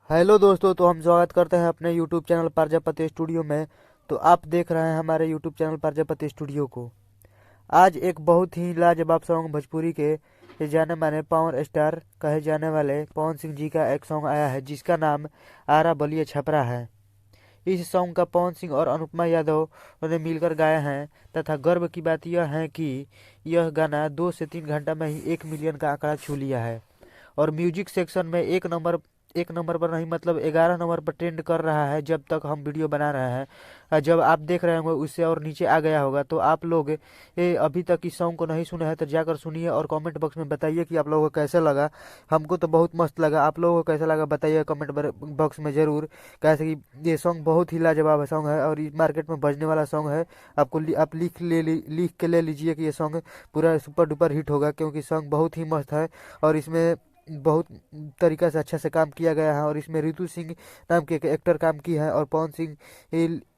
Hello दोस्तों, तो हम स्वागत करते हैं अपने यूट्यूब चैनल प्रजापति स्टूडियो में। तो आप देख रहे हैं हमारे यूट्यूब चैनल प्रजापति स्टूडियो को। आज एक बहुत ही लाजवाब सॉन्ग भोजपुरी के ये जाने माने पावर स्टार कहे जाने वाले पवन सिंह जी का एक सॉन्ग आया है जिसका नाम आरा बलिए छपरा है। इस सॉन्ग का पवन सिंह और अनुपमा यादव ने मिलकर गाया है तथा गर्व की बात यह है कि यह गाना 2 से 3 घंटा में ही 1 मिलियन का आंकड़ा छू लिया है और म्यूजिक सेक्शन में एक नंबर पर नहीं मतलब 11 नंबर पर ट्रेंड कर रहा है। जब तक हम वीडियो बना रहे हैं जब आप देख रहे होंगे उससे और नीचे आ गया होगा। तो आप लोग ये अभी तक इस सॉन्ग को नहीं सुने हैं तो जाकर सुनिए और कमेंट बॉक्स में बताइए कि आप लोगों को कैसा लगा। हमको तो बहुत मस्त लगा, आप लोगों को कैसा लगा बताइए कमेंट बॉक्स में ज़रूर। कैसे कि ये सॉन्ग बहुत ही लाजवाब सॉन्ग है और ये मार्केट में बजने वाला सॉन्ग है। आप लिख के ले लीजिए कि ये सॉन्ग पूरा सुपर डुपर हिट होगा, क्योंकि सॉन्ग बहुत ही मस्त है और इसमें बहुत तरीका से अच्छा से काम किया गया है। और इसमें रितु सिंह नाम के एक एक्टर काम की है और पवन सिंह